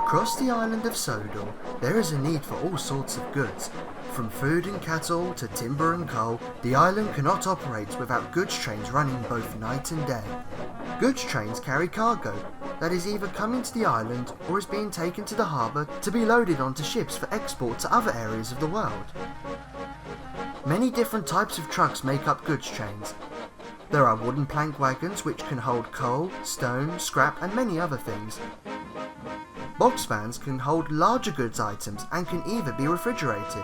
Across the island of Sodor, there is a need for all sorts of goods. From food and cattle to timber and coal, the island cannot operate without goods trains running both night and day. Goods trains carry cargo that is either coming to the island or is being taken to the harbour to be loaded onto ships for export to other areas of the world. Many different types of trucks make up goods trains. There are wooden plank wagons which can hold coal, stone, scrap and many other things. Box vans can hold larger goods items and can even be refrigerated.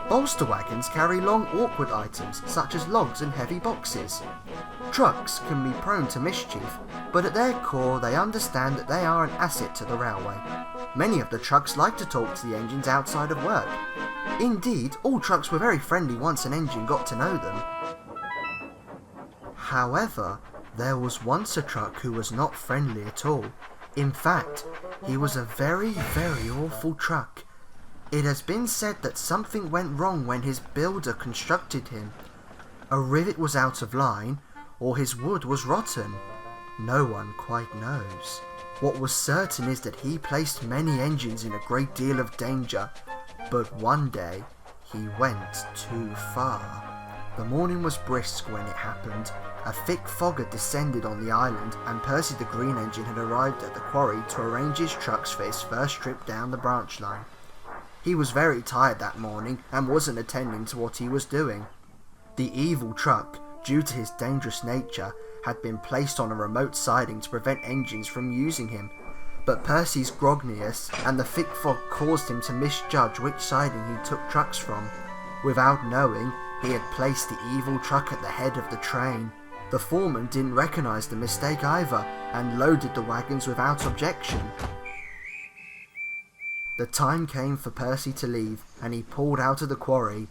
Bolster wagons carry long awkward items such as logs and heavy boxes. Trucks can be prone to mischief, but at their core they understand that they are an asset to the railway. Many of the trucks like to talk to the engines outside of work. Indeed, all trucks were very friendly once an engine got to know them. However, there was once a truck who was not friendly at all. In fact, he was a very, very awful truck. It has been said that something went wrong when his builder constructed him. A rivet was out of line, or his wood was rotten. No one quite knows. What was certain is that he placed many engines in a great deal of danger, but one day he went too far. The morning was brisk when it happened. A thick fog had descended on the island, and Percy the Green Engine had arrived at the quarry to arrange his trucks for his first trip down the branch line. He was very tired that morning and wasn't attending to what he was doing. The evil truck, due to his dangerous nature, had been placed on a remote siding to prevent engines from using him, but Percy's grogginess and the thick fog caused him to misjudge which siding he took trucks from. Without knowing, he had placed the evil truck at the head of the train. The foreman didn't recognise the mistake either and loaded the wagons without objection. The time came for Percy to leave and he pulled out of the quarry,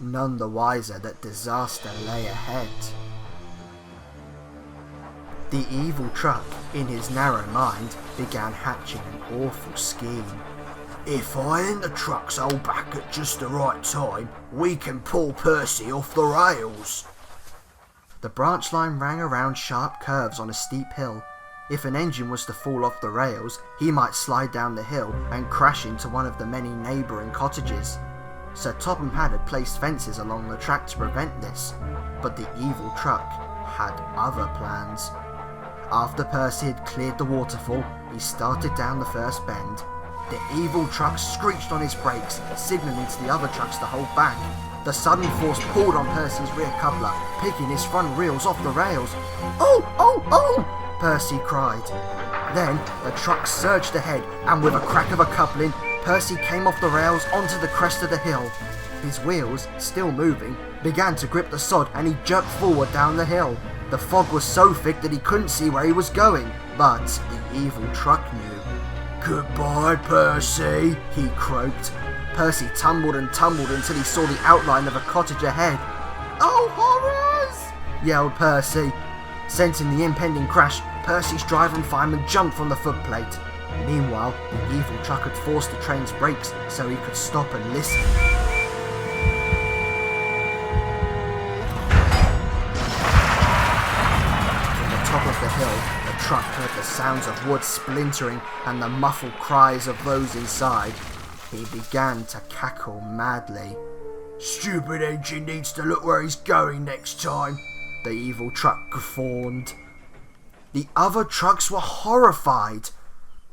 none the wiser that disaster lay ahead. The evil truck, in his narrow mind, began hatching an awful scheme. If I and the trucks hold back at just the right time, we can pull Percy off the rails. The branch line ran around sharp curves on a steep hill. If an engine was to fall off the rails, he might slide down the hill and crash into one of the many neighbouring cottages. Sir Topham Hatt had placed fences along the track to prevent this, but the evil truck had other plans. After Percy had cleared the waterfall, he started down the first bend. The evil truck screeched on his brakes, signalling to the other trucks to hold back. The sudden force pulled on Percy's rear coupler, picking his front wheels off the rails. "Oh, oh, oh!" Percy cried. Then the truck surged ahead, and with a crack of a coupling, Percy came off the rails onto the crest of the hill. His wheels, still moving, began to grip the sod and he jerked forward down the hill. The fog was so thick that he couldn't see where he was going, but the evil truck knew. "Goodbye, Percy," he croaked. Percy tumbled and tumbled until he saw the outline of a cottage ahead. "Oh, horrors!" yelled Percy. Sensing the impending crash, Percy's driver and fireman jumped from the footplate. Meanwhile, the evil truck had forced the train's brakes so he could stop and listen. From the top of the hill, the truck heard the sounds of wood splintering and the muffled cries of those inside. He began to cackle madly. "Stupid engine needs to look where he's going next time," the evil truck guffawed. The other trucks were horrified.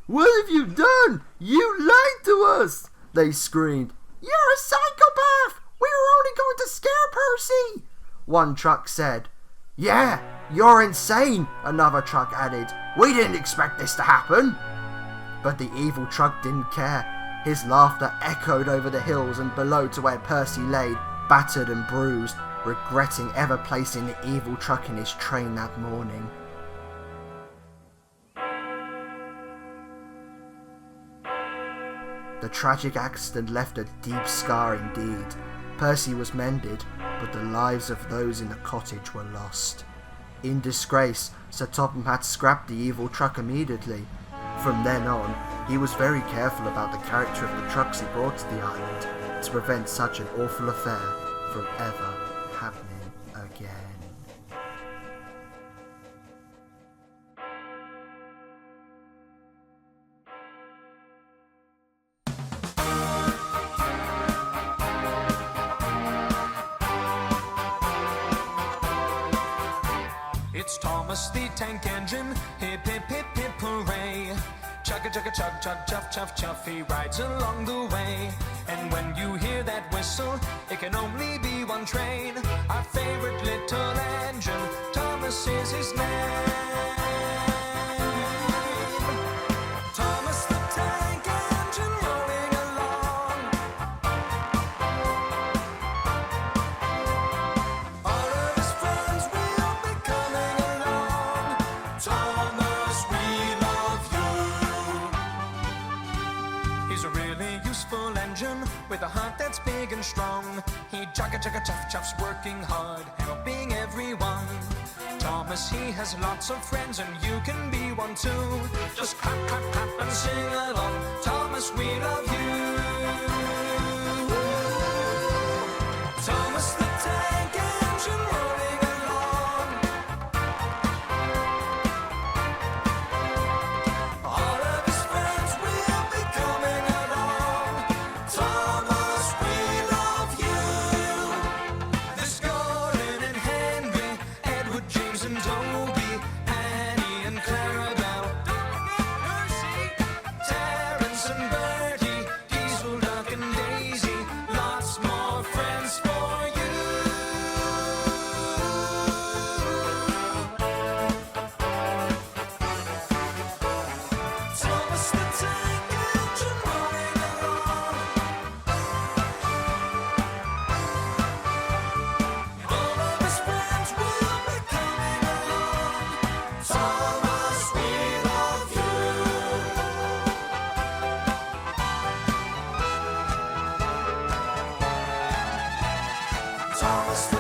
"What have you done? You lied to us!" they screamed. "You're a psychopath! We were only going to scare Percy!" one truck said. "Yeah, you're insane," another truck added. "We didn't expect this to happen." But the evil truck didn't care. His laughter echoed over the hills and below to where Percy lay, battered and bruised, regretting ever placing the evil truck in his train that morning. The tragic accident left a deep scar indeed. Percy was mended, but the lives of those in the cottage were lost. In disgrace, Sir Topham Hatt scrapped the evil truck immediately. From then on, he was very careful about the character of the trucks he brought to the island, to prevent such an awful affair from ever happening again. It's Thomas the tank engine, hip hip hip hip hooray. Chugga chugga chug chug chuff chuff chuff, he rides along the way. And when you hear that whistle, it can only be one train. Our favorite little engine, Thomas is his name. Thomas the tank engine rolling along. All of his friends will be coming along. Thomas, we love you. He's a really useful engine with a heart that's big and strong. He chugga chugga chuff chuffs, working hard, helping everyone. Thomas, he has lots of friends and you can be one too. Just clap, clap, clap and sing along. Thomas, we love you. Thomas the tank engine rolling along. All of his friends will be coming along. Thomas, we love you. There's Gordon and Henry, Edward, James and Toby, Annie and Clarabelle. Don't forget Percy, Terence and Bertie, Diesel, Duck and Daisy. Lots more friends for you. Thomas the tank engine rolling along. All of his friends will be coming along. Thomas, we love you. Thomas the